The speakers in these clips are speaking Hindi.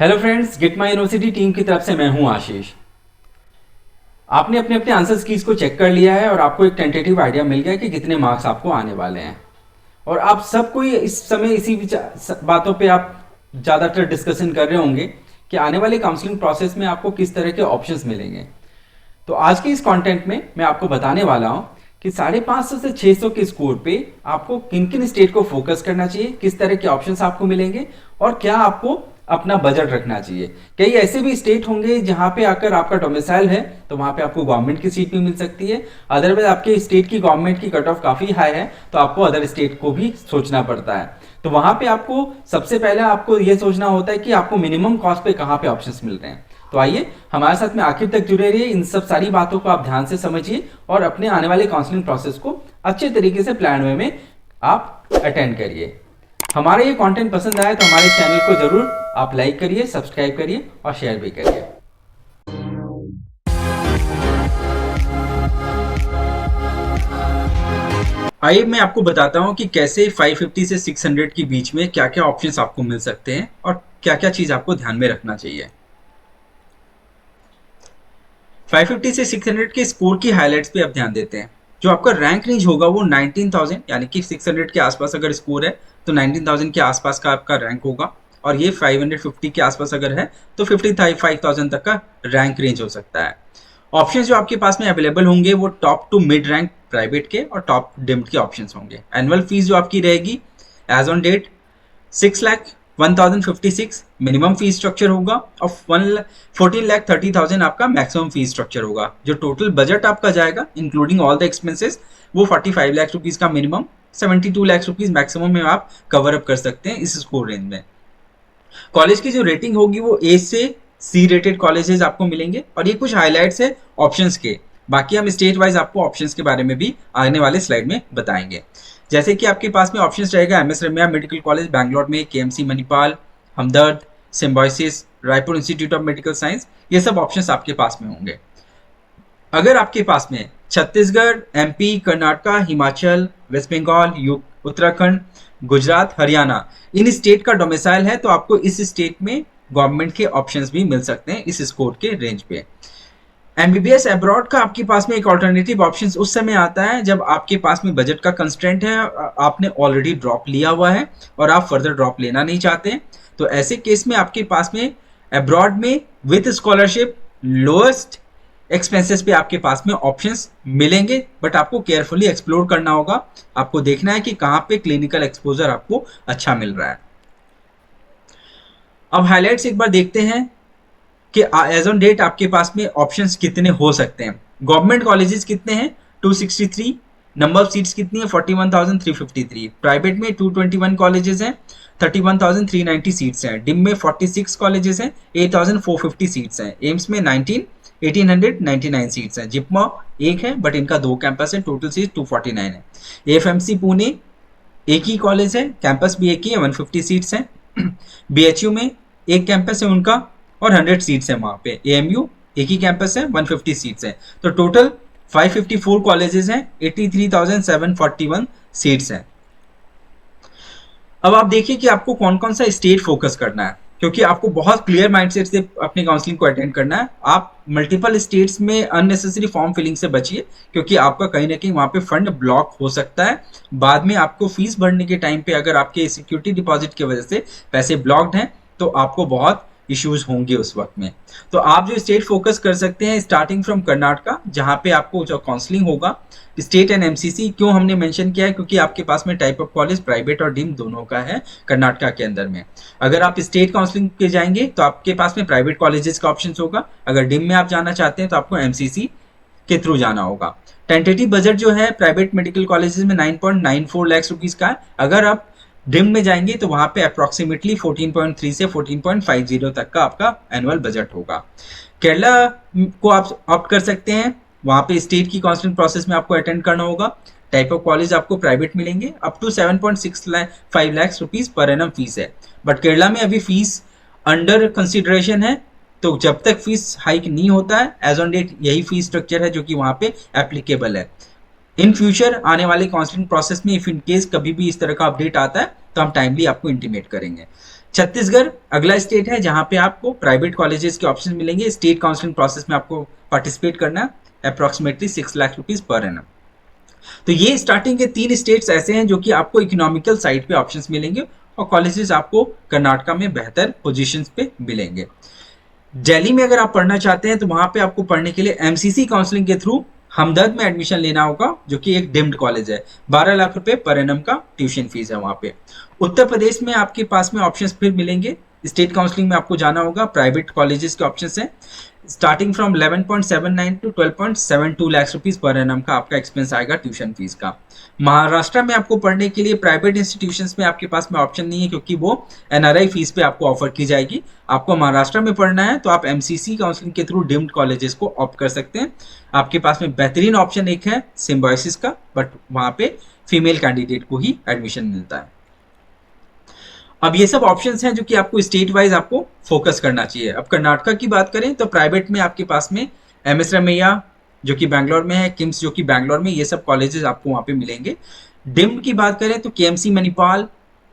Hello friends, get my university team की तरफ से मैं हूं आशीष। आपने अपने अपने आंसर कीज को चेक कर लिया है और आपको एक टेंटेटिव आइडिया मिल गया कि कितने मार्क्स आपको आने वाले हैं। और आप सबको इस समय इसी बातों पे आप ज़्यादातर डिस्कशन कर रहे होंगे कि आने वाले काउंसलिंग प्रोसेस में आपको किस तरह के ऑप्शंस मिलेंगे। तो आज के इस कंटेंट में मैं आपको बताने वाला हूं कि 550 से 600 के स्कोर पे आपको किन किन स्टेट को फोकस करना चाहिए, किस तरह के ऑप्शंस आपको मिलेंगे और क्या आपको अपना बजट रखना चाहिए। कई ऐसे भी स्टेट होंगे जहां पे आकर आपका डोमिसाइल है तो वहां पे आपको गवर्नमेंट की सीट भी मिल सकती है। अदरवाइज आपके स्टेट की गवर्नमेंट की कट ऑफ काफी हाई है तो आपको अदर स्टेट को भी सोचना पड़ता है। तो वहां पे आपको सबसे पहले आपको यह सोचना होता है कि आपको मिनिमम कॉस्ट पे कहां पे ऑप्शंस मिल रहे हैं। तो आइए हमारे साथ में आखिर तक जुड़े रहिए, इन सब सारी बातों को आप ध्यान से समझिए और अपने आने वाले काउंसलिंग प्रोसेस को अच्छे तरीके से प्लान वे में आप अटेंड करिए। हमारा ये कंटेंट पसंद आए तो हमारे चैनल को जरूर आप लाइक करिए, सब्सक्राइब करिए और शेयर भी करिए। आइए मैं आपको बताता हूं कि कैसे 550 से 600 के बीच में क्या क्या ऑप्शंस आपको मिल सकते हैं और क्या क्या चीज आपको ध्यान में रखना चाहिए। 550 से 600 के स्कोर की हाइलाइट्स पे आप ध्यान देते हैं। जो आपका रैंक रेंज होगा वो 19,000 यानी कि 600 के आसपास अगर स्कोर है तो 19,000 के आसपास का आपका रैंक होगा, और ये 550 के आसपास अगर है तो 55,000 तक का रैंक रेंज हो सकता है। ऑप्शंस जो आपके पास में अवेलेबल होंगे वो top to mid rank private के और टॉप डिम्ड के ऑप्शंस होंगे। एनुअल फीस जो आपकी रहेगी as on date 6,01,056 minimum fee structure होगा और 14,30,000 आपका मैक्सिमम फीस स्ट्रक्चर होगा। जो टोटल बजट आपका जाएगा इंक्लूडिंग ऑल द एक्सपेंसेस वो 45 लाख रुपीज का मिनिमम, 72 लाख रुपीज मैक्सिमम में आप कवर अप कर सकते हैं इस स्कोर रेंज में। कॉलेज की जो रेटिंग होगी वो ए से सी रेटेड कॉलेजेस आपको मिलेंगे, और ये कुछ हाईलाइट्स है ऑप्शंस के। बाकी हम स्टेट वाइज आपको ऑप्शंस के बारे में भी आने वाले स्लाइड में बताएंगे। जैसे कि आपके पास में ऑप्शंस रहेगा एमएस रम्या मेडिकल कॉलेज बैंगलोर में, KMC Manipal, Hamdard, symbiosis, Raipur institute of medical science, ये सब ऑप्शंस आपके पास में होंगे। अगर आपके पास में छत्तीसगढ़, एमपी, कर्नाटका, हिमाचल, वेस्ट बंगाल, उत्तराखंड, गुजरात, हरियाणा इन स्टेट का डोमिसाइल है तो आपको इस स्टेट में गवर्नमेंट के ऑप्शंस भी मिल सकते हैं इस स्कोर के रेंज पे। एमबीबीएस अब्रॉड का आपके पास में एक ऑल्टरनेटिव ऑप्शन उस समय आता है जब आपके पास में बजट का कंस्ट्रेंट है, आपने ऑलरेडी ड्रॉप लिया हुआ है और आप फर्दर ड्रॉप लेना नहीं चाहते। तो ऐसे केस में आपके पास में अब्रॉड में विथ स्कॉलरशिप लोएस्ट एक्सपेंसेस पे आपके पास में ऑप्शंस मिलेंगे, बट आपको केयरफुली एक्सप्लोर करना होगा। आपको देखना है कि कहाँ पे क्लिनिकल एक्सपोजर आपको अच्छा मिल रहा है। अब हाइलाइट्स एक बार देखते हैं कि एज ऑन डेट आपके पास में ऑप्शंस कितने हो सकते हैं। गवर्नमेंट कॉलेजेस कितने हैं 263, नंबर ऑफ सीट्स कितनी है 41,353, प्राइवेट में 221 कॉलेजेस हैं 31,390 सीट्स हैं, डिम में 46 कॉलेजेस हैं 8,450 सीट्स हैं, एम्स में 1899 सीट्स हैं, जिप्मा एक है बट इनका 2 कैंपस है, टोटल सीट 249 है। एएफएमसी पुणे एक ही कॉलेज है, कैंपस भी एक ही है, 150 सीट्स हैं। बीएचयू में एक कैंपस है उनका और 100 सीट्स है वहां पे। एएमयू एक ही कैंपस है, 150 सीट्स है। तो टोटल 554 कॉलेजेस हैं, 83,741 सीट्स हैं। अब आप देखिए कि आपको कौन कौन सा स्टेट फोकस करना है, क्योंकि आपको बहुत क्लियर माइंडसेट से अपनी काउंसलिंग को अटेंड करना है। आप मल्टीपल स्टेट्स में अननेसेसरी फॉर्म फिलिंग से बचिए, क्योंकि आपका कहीं ना कहीं वहां पे फंड ब्लॉक हो सकता है। बाद में आपको फीस भरने के टाइम पे अगर आपके सिक्योरिटी डिपॉजिट की वजह से पैसे ब्लॉक्ड हैं तो आपको बहुत इश्यूज होंगे उस वक्त में। तो आप जो स्टेट फोकस कर सकते हैं स्टार्टिंग फ्रॉम कर्नाटका, जहां पे आपको जो काउंसलिंग होगा स्टेट एंड एमसीसी। क्यों हमने मेंशन किया है, क्योंकि आपके पास में टाइप ऑफ कॉलेज प्राइवेट और डीम दोनों का है कर्नाटका के अंदर में। अगर आप स्टेट काउंसलिंग पे जाएंगे तो आपके पास में प्राइवेट कॉलेजेस का ऑप्शन होगा, अगर डीम में आप जाना चाहते हैं तो आपको एमसीसी के थ्रू जाना होगा। टेंटेटिव बजट जो है प्राइवेट मेडिकल कॉलेजेस में 9.94 लाख रुपीज का है। अगर आप डिम में जाएंगे तो वहां पे अप्रोक्सीमेटली 14.3 से 14.50 तक का आपका एनुअल बजट होगा। केरला को आप ऑप्ट कर सकते हैं, वहां पे स्टेट की काउंसलिंग प्रोसेस में आपको अटेंड करना होगा। टाइप ऑफ कॉलेज आपको प्राइवेट मिलेंगे, up to 7.65 lakh rupees per annum fees है। बट केरला में अभी फीस अंडर कंसिडरेशन है, तो जब तक फीस हाइक नहीं होता है एज ऑन डेट यही फीस स्ट्रक्चर है जो कि वहां पे एप्लीकेबल है। इन फ्यूचर आने वाले काउंसलिंग प्रोसेस में इफ इन केस कभी भी इस तरह का अपडेट आता है तो हम टाइमली आपको इंटीमेट करेंगे। छत्तीसगढ़ अगला स्टेट है जहां पे आपको प्राइवेट कॉलेजेस के ऑप्शन मिलेंगे। स्टेट काउंसलिंग प्रोसेस में आपको पार्टिसिपेट करना है, approximately 6 lakh rupees per annum. तो ये स्टार्टिंग के 3 स्टेट्स ऐसे हैं जो कि आपको इकोनॉमिकल साइड पे ऑप्शंस मिलेंगे और कॉलेजेस आपको कर्नाटका में बेहतर पोजीशंस पे मिलेंगे। दिल्ली में अगर आप पढ़ना चाहते हैं तो वहां पे आपको पढ़ने के लिए एमसीसी काउंसलिंग के थ्रू हमदर्द में एडमिशन लेना होगा, जो कि एक डिम्ड कॉलेज है। 12 लाख रुपए पर एनम का ट्यूशन फीस है वहां पे। उत्तर प्रदेश में आपके पास में ऑप्शंस फिर मिलेंगे। स्टेट काउंसलिंग में आपको जाना होगा, प्राइवेट कॉलेजेस के ऑप्शंस हैं starting from 11.79 to 12.72 lakh rupees per annum का आपका एक्सपेंस आएगा ट्यूशन फीस का। महाराष्ट्र में आपको पढ़ने के लिए प्राइवेट इंस्टीट्यूशंस में आपके पास में ऑप्शन नहीं है, क्योंकि वो एनआरआई फीस पे आपको ऑफर की जाएगी। आपको महाराष्ट्र में पढ़ना है तो आप एमसीसी काउंसलिंग के थ्रू डिम्ड कॉलेजेस को ऑप्ट कर सकते हैं। आपके पास में बेहतरीन ऑप्शन एक है सिम्बायोसिस का, बट वहां पे फीमेल कैंडिडेट को ही एडमिशन मिलता है। अब ये सब ऑप्शंस हैं जो कि आपको स्टेट वाइज आपको फोकस करना चाहिए। अब कर्नाटका की बात करें तो प्राइवेट में आपके पास में एमएस रमैया जो कि बैंगलोर में है, किम्स जो कि बैंगलोर में, ये सब कॉलेजेस आपको वहाँ पे मिलेंगे। डिम्ड की बात करें तो केएमसी मणिपाल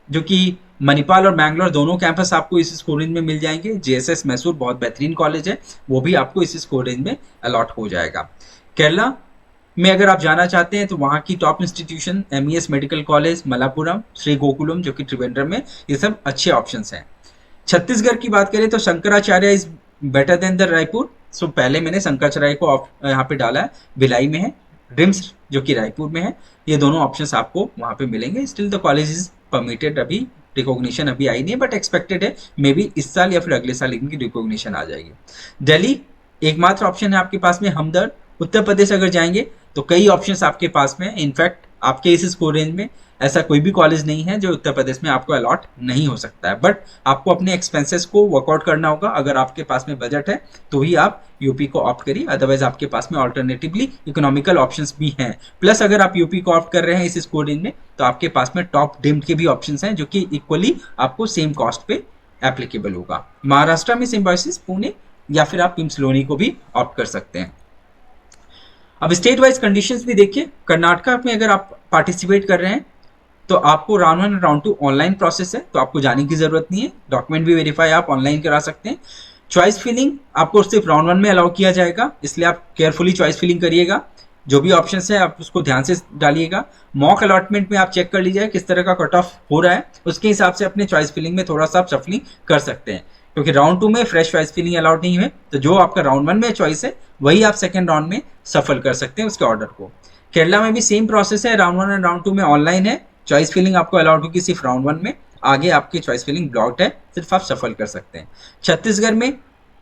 जो कि मणिपाल और बैंगलोर दोनों कैंपस आपको इस स्कोर रेंज में मिल जाएंगे। जेएसएस मैसूर बहुत बेहतरीन कॉलेज है, वो भी आपको इस स्कोर रेंज में अलॉट हो जाएगा। केरला में अगर आप जाना चाहते हैं तो वहाँ की top institution MES medical college, Malappuram, Shri Gokulam जो कि त्रिवेंद्रम में, ये सब अच्छे ऑप्शंस हैं। छत्तीसगढ़ की बात करें तो Shankaracharya is better than the Raipur. So पहले मैंने शंकराचार्य को यहाँ पे डाला है, भिलाई में है, रिम्स जो कि रायपुर में है। ये दोनों ऑप्शंस आपको वहाँ पे मिलेंगे। Still the college is permitted, अभी रिकॉग्निशन अभी आई नहीं है, बट एक्सपेक्टेड है मे बी इस साल या फिर अगले साल इनकी रिकॉग्निशन आ जाएगी। दिल्ली एकमात्र ऑप्शन है आपके पास में हमदर्द। उत्तर प्रदेश अगर जाएंगे तो कई ऑप्शंस आपके पास में, इनफैक्ट आपके इस स्कोर रेंज में ऐसा कोई भी कॉलेज नहीं है जो उत्तर प्रदेश में आपको अलॉट नहीं हो सकता है, बट आपको अपने एक्सपेंसेस को वर्कआउट करना होगा। अगर आपके पास में बजट है तो ही आप यूपी को ऑप्ट करिए, अदरवाइज आपके पास में ऑल्टरनेटिवली इकोनॉमिकल ऑप्शंस भी हैं। प्लस अगर आप यूपी को ऑप्ट कर रहे हैं इस स्कोर रेंज में तो आपके पास में टॉप डिम्ड के भी ऑप्शंस हैं जो कि इक्वली आपको सेम कॉस्ट पे एप्लीकेबल होगा। महाराष्ट्र में सिम्बायोसिस, पुणे या फिर आप पिम्स लोनी को भी ऑप्ट कर सकते हैं। अब स्टेट वाइज कंडीशंस भी देखिए। कर्नाटका में अगर आप पार्टिसिपेट कर रहे हैं तो आपको राउंड 1 राउंड 2 ऑनलाइन प्रोसेस है, तो आपको जाने की जरूरत नहीं है। डॉक्यूमेंट भी वेरीफाई आप ऑनलाइन करा सकते हैं। चॉइस फिलिंग आपको सिर्फ राउंड 1 में अलाउ किया जाएगा, इसलिए आप केयरफुली चॉइस फिलिंग करिएगा। जो भी ऑप्शन है आप उसको ध्यान से डालिएगा। मॉक अलॉटमेंट में आप चेक कर लीजिए किस तरह का कट ऑफ हो रहा है, उसके हिसाब से अपने चॉइस फिलिंग में थोड़ा सा आप शफलिंग कर सकते हैं, क्योंकि राउंड 2 में फ्रेश चॉइस फिलिंग अलाउड नहीं है। तो जो आपका राउंड 1 में चॉइस है वही आप सेकंड राउंड में सफल कर सकते हैं उसके ऑर्डर को। केरला में भी सेम प्रोसेस है, राउंड 1 एंड राउंड 2 में ऑनलाइन है। चॉइस फिलिंग आपको अलाउड होगी सिर्फ राउंड 1 में, आगे आपकी चॉइस फिलिंग ब्लॉक्ड है, सिर्फ आप सफल कर सकते हैं। छत्तीसगढ़ में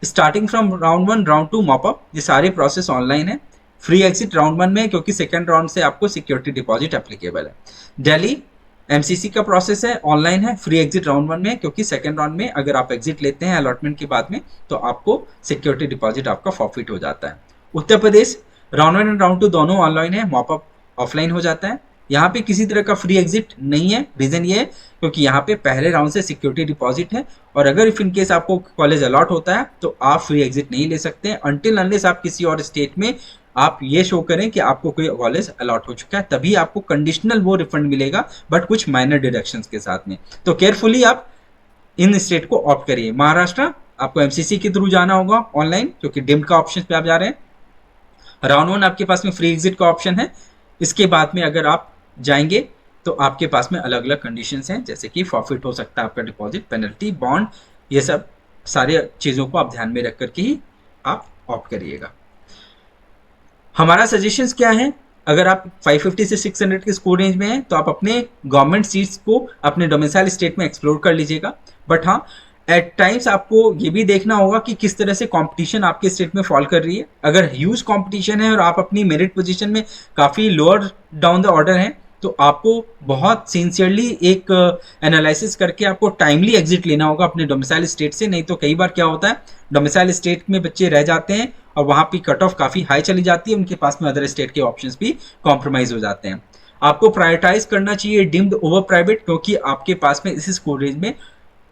starting from round 1 round 2 mop up, ये सारे प्रोसेस ऑनलाइन है। फ्री एग्जिट राउंड 1 में, क्योंकि सेकंड राउंड से आपको सिक्योरिटी डिपॉजिट एप्लीकेबल है। दिल्ली एमसीसी का प्रोसेस है, ऑनलाइन है। फ्री एग्जिट राउंड 1 में, क्योंकि सेकंड राउंड में अगर आप एग्जिट लेते हैं अलॉटमेंट के बाद में तो आपको सिक्योरिटी डिपॉजिट आपका फॉरफिट हो जाता है। Uttar Pradesh round 1 and round 2 दोनों ऑनलाइन है, मॉपअप ऑफलाइन हो जाता है। यहाँ पे किसी तरह का फ्री एग्जिट नहीं है। रीजन ये है क्योंकि यहाँ पे पहले राउंड से सिक्योरिटी डिपॉजिट है, और अगर इफ इन केस आपको कॉलेज अलॉट होता है तो आप फ्री एग्जिट नहीं ले सकते हैं अनटिल अनलेस आप किसी और स्टेट में आप ये शो करें कि आपको कोई कॉलेज अलॉट हो चुका है, तभी आपको कंडीशनल वो रिफंड मिलेगा, बट कुछ माइनर डिडक्शंस के साथ में। तो केयरफुली आप इन स्टेट को ऑप्ट करिए। महाराष्ट्र आपको एमसीसी के थ्रू जाना होगा ऑनलाइन, क्योंकि डिम्ड का ऑप्शन पे आप जा रहे हैं। राउंड 1 आपके पास में फ्री एग्जिट का ऑप्शन है। इसके बाद में अगर आप जाएंगे तो आपके पास में अलग अलग कंडीशंस हैं, जैसे कि फॉरफिट हो सकता है आपका डिपॉजिट, पेनल्टी, बॉन्ड, ये सब सारे चीज़ों को आप ध्यान में रख करके ही आप ऑप्ट करिएगा। हमारा सजेशंस क्या है, अगर आप 550 से 600 के स्कोर रेंज में हैं तो आप अपने गवर्नमेंट सीट्स को अपने डोमिसाइल स्टेट में एक्सप्लोर कर लीजिएगा। बट हाँ, एट टाइम्स आपको ये भी देखना होगा कि किस तरह से कंपटीशन आपके स्टेट में फॉल कर रही है। अगर ह्यूज कंपटीशन है और आप अपनी मेरिट पोजीशन में काफ़ी लोअर डाउन द ऑर्डर हैं तो आपको बहुत सिंसियरली एक एनालिसिस करके आपको टाइमली एग्जिट लेना होगा अपने डोमिसाइल स्टेट से। नहीं तो कई बार क्या होता है, डोमिसाइल स्टेट में बच्चे रह जाते हैं और वहाँ पे कट ऑफ काफ़ी हाई चली जाती है, उनके पास में अदर स्टेट के ऑप्शंस भी कॉम्प्रोमाइज हो जाते हैं। आपको प्रायोरिटाइज करना चाहिए डिम्ड ओवर प्राइवेट, क्योंकि आपके पास में इस स्कोर रेंज में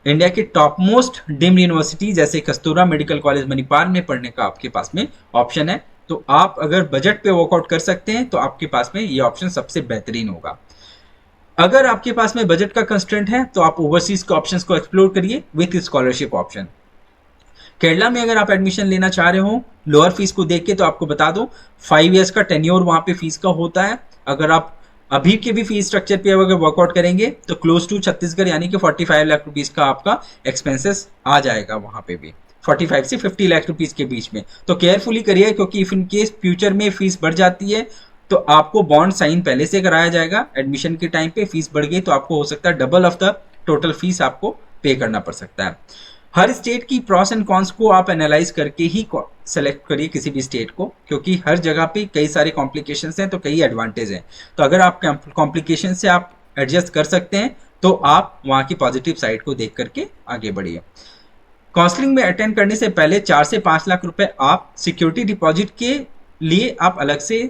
इंडिया के टॉप मोस्ट डिम्ड यूनिवर्सिटी जैसे कस्तूरा मेडिकल कॉलेज मणिपाल में पढ़ने का आपके पास में ऑप्शन है। तो आप अगर बजट पे वर्कआउट कर सकते हैं तो आपके पास में ये ऑप्शन सबसे बेहतरीन होगा। अगर आपके पास में बजट का कंस्ट्रेंट है तो आप ओवरसीज के ऑप्शंस को एक्सप्लोर करिए विथ स्कॉलरशिप ऑप्शन। केरला में अगर आप एडमिशन लेना चाह रहे हो लोअर फीस को देख के, तो आपको बता दो 5 ईयर्स का टेन्योर वहां पे फीस का होता है। अगर आप अभी के भी फीस स्ट्रक्चर पे अगर वर्कआउट करेंगे तो क्लोज टू छत्तीसगढ़ यानी कि 45 लाख रुपीस का आपका एक्सपेंसेस आ जाएगा वहां पे भी, 45 से 50 लाख रुपीस के बीच में। तो केयरफुली करिए, क्योंकि इफ इन केस फ्यूचर में फीस बढ़ जाती है तो आपको बॉन्ड साइन पहले से कराया जाएगा। एडमिशन के टाइम पे फीस बढ़ गई तो आपको हो सकता है double of the total fees आपको पे करना पड़ सकता है। हर स्टेट की प्रॉस एंड कॉन्स को आप एनालाइज करके ही सेलेक्ट करिए किसी भी स्टेट को, क्योंकि हर जगह पे कई सारे कॉम्प्लिकेशंस हैं तो कई एडवांटेज हैं। तो अगर आप कॉम्प्लिकेशन से आप एडजस्ट कर सकते हैं तो आप वहाँ की पॉजिटिव साइड को देख करके आगे बढ़िए। काउंसलिंग में अटेंड करने से पहले 4 से 5 लाख रुपए आप सिक्योरिटी डिपॉजिट के लिए आप अलग से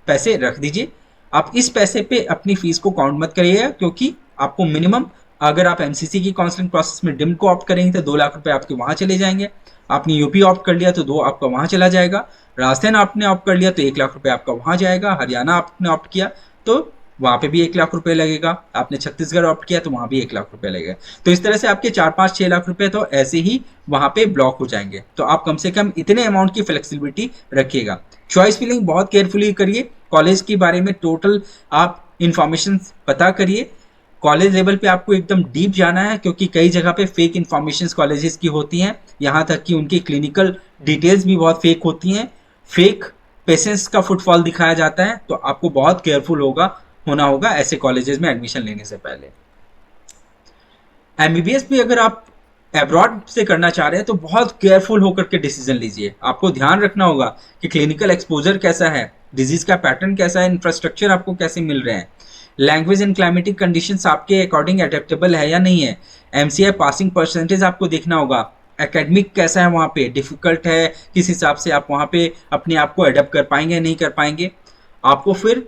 पैसे रख दीजिए। आप इस पैसे पे अपनी फीस को काउंट मत करिएगा, क्योंकि आपको मिनिमम, अगर आप एमसीसी की काउंसलिंग प्रोसेस में डिम को ऑप्ट करेंगे तो 2 लाख रुपए आपके वहां चले जाएंगे। आपने यूपी ऑप्ट कर लिया तो 2 आपका वहां चला जाएगा। राजस्थान आपने ऑप्ट कर लिया तो 1 लाख रुपए आपका वहां जाएगा। हरियाणा आपने ऑप्ट किया तो वहां पे भी 1 लाख रुपए लगेगा। आपने छत्तीसगढ़ ऑप्ट किया तो वहां भी 1 लाख रुपए लगेगा। तो इस तरह से आपके 4, 5, 6 लाख रुपए तो ऐसे ही वहां पे ब्लॉक हो जाएंगे। तो आप कम से कम इतने अमाउंट की फ्लेक्सिबिलिटी रखिएगा। चॉइस फिलिंग बहुत केयरफुली करिए। कॉलेज के बारे में टोटल आप इंफॉर्मेशन पता करिए। कॉलेज लेवल पे आपको एकदम डीप जाना है, क्योंकि कई जगह पे फेक इन्फॉर्मेशन कॉलेजेस की होती हैं। यहाँ तक कि उनकी क्लिनिकल डिटेल्स भी बहुत फेक होती हैं। फेक पेशेंट्स का फुटफॉल दिखाया जाता है। तो आपको बहुत केयरफुल होना होगा ऐसे कॉलेजेस में एडमिशन लेने से पहले। एमबीबीएस भी अगर आप एब्रॉड से करना चाह रहे हैं तो बहुत केयरफुल होकर के डिसीजन लीजिए। आपको ध्यान रखना होगा कि क्लिनिकल एक्सपोजर कैसा है, डिजीज का पैटर्न कैसा है, इंफ्रास्ट्रक्चर आपको कैसे मिल रहे हैं, लैंग्वेज एंड क्लाइमेटिक कंडीशंस आपके अकॉर्डिंग एडेप्टेबल है या नहीं है, एमसीआई पासिंग परसेंटेज आपको देखना होगा, एकेडमिक कैसा है वहाँ पे, डिफिकल्ट है, किस हिसाब से आप वहाँ पे अपने आप को एडेप्ट कर पाएंगे नहीं कर पाएंगे। आपको फिर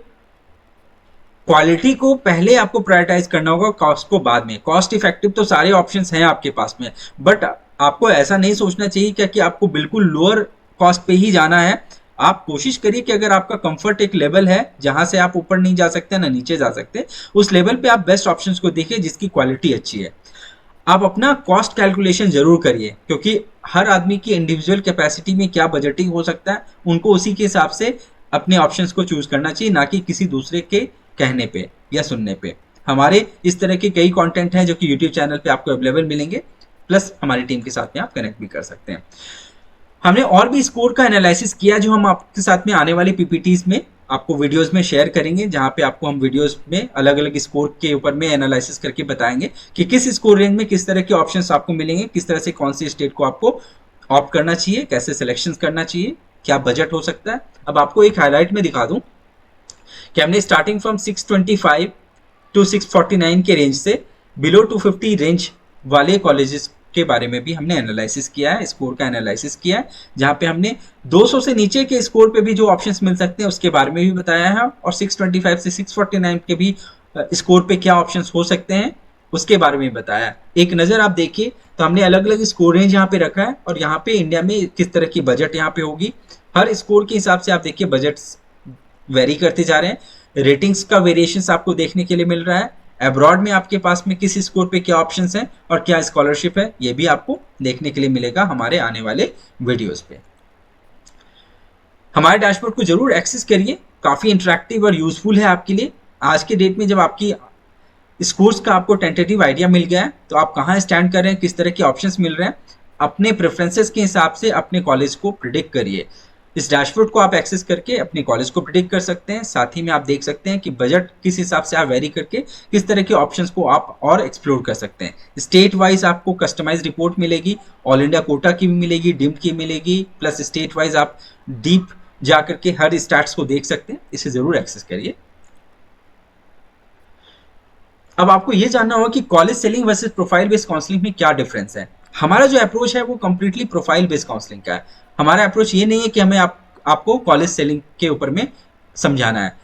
क्वालिटी को पहले आपको प्रायोरिटाइज करना होगा, कॉस्ट को बाद में। कॉस्ट इफेक्टिव तो सारे ऑप्शंस हैं आपके पास में, बट आपको ऐसा नहीं सोचना चाहिए क्या कि आपको बिल्कुल लोअर कॉस्ट पे ही जाना है। आप कोशिश करिए कि अगर आपका कंफर्ट एक लेवल है जहां से आप ऊपर नहीं जा सकते ना नीचे जा सकते, उस लेवल पे आप बेस्ट ऑप्शंस को देखिए जिसकी क्वालिटी अच्छी है। आप अपना कॉस्ट कैलकुलेशन जरूर करिए, क्योंकि हर आदमी की इंडिविजुअल कैपेसिटी में क्या बजटिंग हो सकता है, उनको उसी के हिसाब से अपने ऑप्शंस को चूज करना चाहिए, ना कि किसी दूसरे के कहने पे या सुनने पे। हमारे इस तरह के कई कंटेंट हैं जो कि यूट्यूब चैनल पे आपको अवेलेबल मिलेंगे, प्लस हमारी टीम के साथ में आप कनेक्ट भी कर सकते हैं। हमने और भी स्कोर का एनालिसिस किया जो हम आपके साथ में आने वाले पीपीटीज में आपको वीडियोस में शेयर करेंगे, जहां पे आपको हम वीडियोस में अलग अलग स्कोर के ऊपर में एनालिसिस करके बताएंगे कि किस स्कोर रेंज में किस तरह के ऑप्शंस आपको मिलेंगे, किस तरह से कौन सी स्टेट को आपको ऑप्ट करना चाहिए, कैसे सिलेक्शन करना चाहिए, क्या बजट हो सकता है। अब आपको एक हाईलाइट में दिखा दूं कि हमने स्टार्टिंग फ्रॉम 625 टू 649 के रेंज से बिलो 250 रेंज वाले कॉलेजेस के बारे में भी हमने एनालिसिस किया है, स्कोर का एनालिसिस किया है, जहां पे हमने 200 से नीचे के स्कोर पे भी जो ऑप्शंस मिल सकते हैं उसके बारे में भी बताया है, और 625 से 649 के भी स्कोर पे क्या ऑप्शंस हो सकते हैं उसके बारे में बताया है। एक नज़र आप देखिए तो हमने अलग अलग स्कोर रेंज यहाँ पे रखा है, और यहाँ पे इंडिया में किस तरह की बजट यहाँ पे होगी। हर स्कोर के हिसाब से आप देखिए बजट वेरी करते जा रहे हैं। रेटिंग्स का वेरिएशंस आपको देखने के लिए मिल रहा है। अब्रॉड में आपके पास में किस स्कोर पे क्या ऑप्शंस हैं और क्या स्कॉलरशिप है, ये भी आपको देखने के लिए मिलेगा हमारे आने वाले वीडियोस पे। हमारे डैशबोर्ड को जरूर एक्सेस करिए, काफ़ी इंटरेक्टिव और यूजफुल है आपके लिए। आज के डेट में जब आपकी स्कोर्स का आपको टेंटेटिव आइडिया मिल गया है तो आप कहाँ स्टैंड कर रहे हैं, किस तरह के ऑप्शंस मिल रहे हैं, अपने प्रेफरेंसेस के हिसाब से अपने कॉलेज को प्रिडिक्ट करिए। इस डैशबोर्ड को आप एक्सेस करके अपने कॉलेज को प्रिडिक्ट कर सकते हैं। साथ ही में आप देख सकते हैं कि बजट किस हिसाब से आप वेरी करके किस तरह के ऑप्शंस को आप और एक्सप्लोर कर सकते हैं। स्टेट वाइज आपको कस्टमाइज रिपोर्ट मिलेगी, ऑल इंडिया कोटा की भी मिलेगी, डिम्ड की मिलेगी, प्लस स्टेट वाइज आप डीप जा करके हर स्टैट्स को देख सकते हैं। इसे जरूर एक्सेस करिए। अब आपको यह जानना होगा कि college selling versus profile based counselling में क्या डिफरेंस है। हमारा जो अप्रोच है वो कंप्लीटली प्रोफाइल बेस्ड काउंसलिंग का है। हमारा अप्रोच ये नहीं है कि हमें आपको कॉलेज सेलिंग के ऊपर में समझाना है।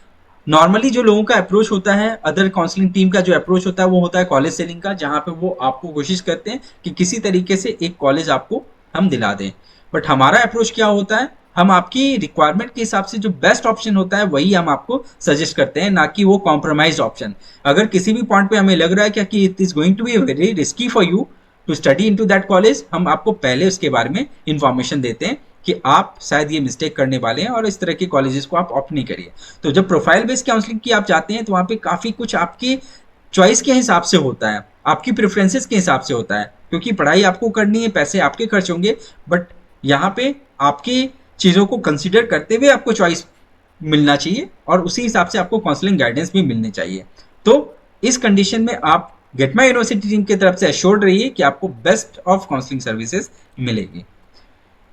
नॉर्मली जो लोगों का अप्रोच होता है, अदर काउंसलिंग टीम का जो अप्रोच होता है वो होता है कॉलेज सेलिंग का, जहां पे वो आपको कोशिश करते हैं कि किसी तरीके से एक कॉलेज आपको हम दिला दें। बट हमारा अप्रोच क्या होता है, हम आपकी रिक्वायरमेंट के हिसाब से जो बेस्ट ऑप्शन होता है वही हम आपको सजेस्ट करते हैं, ना कि वो कॉम्प्रोमाइज ऑप्शन। अगर किसी भी पॉइंट पे हमें लग रहा है कि it is going to be very risky for you to study into that college, हम आपको पहले उसके बारे में इंफॉर्मेशन देते हैं कि आप शायद ये मिस्टेक करने वाले हैं और इस तरह के कॉलेजेस को आप ऑप्ट नहीं करिए। तो जब प्रोफाइल बेस्ड काउंसलिंग की आप जाते हैं तो वहाँ पे काफ़ी कुछ आपकी चॉइस के हिसाब से होता है, आपकी प्रेफरेंसेस के हिसाब से होता है, क्योंकि पढ़ाई आपको करनी है, पैसे आपके खर्च होंगे, बट यहाँ पे आपकी चीज़ों को कंसिडर करते हुए आपको चॉइस मिलना चाहिए और उसी हिसाब से आपको काउंसलिंग गाइडेंस भी मिलनी चाहिए। तो इस कंडीशन में आप गेट माई यूनिवर्सिटी टीम की तरफ से एश्योर्ड रहिए कि आपको बेस्ट ऑफ काउंसलिंग सर्विसेज मिलेगी।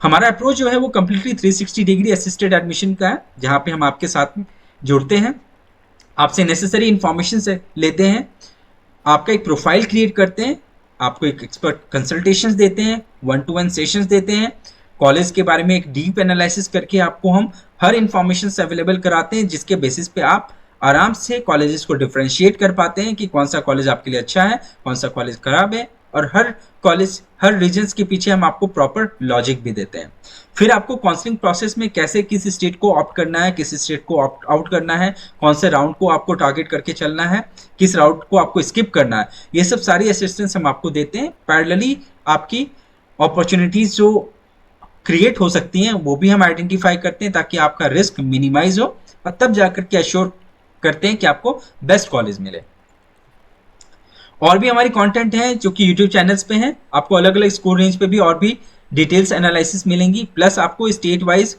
हमारा अप्रोच जो है वो कम्प्लीटली 360 डिग्री असिस्टेड एडमिशन का है, जहाँ पे हम आपके साथ जुड़ते हैं, आपसे नेसेसरी इंफॉर्मेशन से लेते हैं, आपका एक प्रोफाइल क्रिएट करते हैं, आपको एक एक्सपर्ट कंसल्टेशंस देते हैं, 1-to-1 सेशंस देते हैं, कॉलेज के बारे में एक डीप एनालिसिस करके आपको हम हर इंफॉर्मेशन से अवेलेबल कराते हैं, जिसके बेसिस पे आप आराम से कॉलेजेस को डिफरेंशिएट कर पाते हैं कि कौन सा कॉलेज आपके लिए अच्छा है, कौन सा कॉलेज खराब है, और हर कॉलेज, हर रीजन्स के पीछे हम आपको प्रॉपर लॉजिक भी देते हैं। फिर आपको काउंसलिंग प्रोसेस में कैसे किस स्टेट को ऑप्ट करना है, किस स्टेट को ऑप्ट आउट करना है, कौन से राउंड को आपको टारगेट करके चलना है, किस राउंड को आपको स्किप करना है, ये सब सारी असिस्टेंस हम आपको देते हैं। पैरेलली आपकी अपॉर्चुनिटीज जो क्रिएट हो सकती हैं वो भी हम आइडेंटिफाई करते हैं, ताकि आपका रिस्क मिनिमाइज हो, और तब जाकर के एश्योर करते हैं कि आपको बेस्ट कॉलेज मिले। और भी हमारी कंटेंट है जो कि यूट्यूब चैनल्स पे हैं, आपको अलग अलग स्कोर रेंज पे भी और भी डिटेल्स एनालिसिस मिलेंगी, प्लस आपको स्टेट वाइज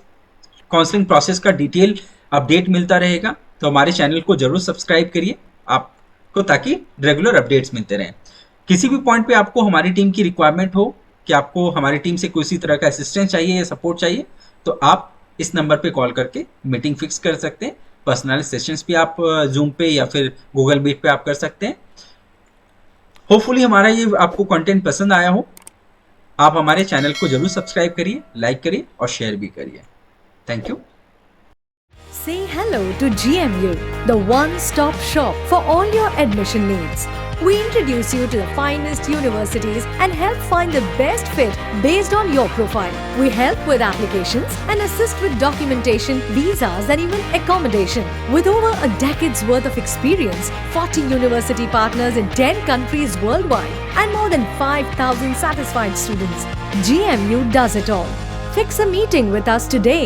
काउंसलिंग प्रोसेस का डिटेल अपडेट मिलता रहेगा। तो हमारे चैनल को जरूर सब्सक्राइब करिए आपको, ताकि रेगुलर अपडेट्स मिलते रहें। किसी भी पॉइंट पे आपको हमारी टीम की रिक्वायरमेंट हो कि आपको हमारी टीम से किसी तरह का असिस्टेंस चाहिए या सपोर्ट चाहिए, तो आप इस नंबर पे कॉल करके मीटिंग फिक्स कर सकते हैं। पर्सनल सेशंस भी आप जूम पे या फिर गूगल मीट पे आप कर सकते हैं। होपफुली हमारा ये आपको कंटेंट पसंद आया हो। आप हमारे चैनल को जरूर सब्सक्राइब करिए, लाइक करिए और शेयर भी करिए। Thank you. Say hello to GMU, the one-stop shop for all your admission needs. We introduce you to the finest universities and help find the best fit based on your profile. We help with applications and assist with documentation, visas and even accommodation. With over a decade's worth of experience, 40 university partners in 10 countries worldwide and more than 5,000 satisfied students, GMU does it all. Fix a meeting with us today.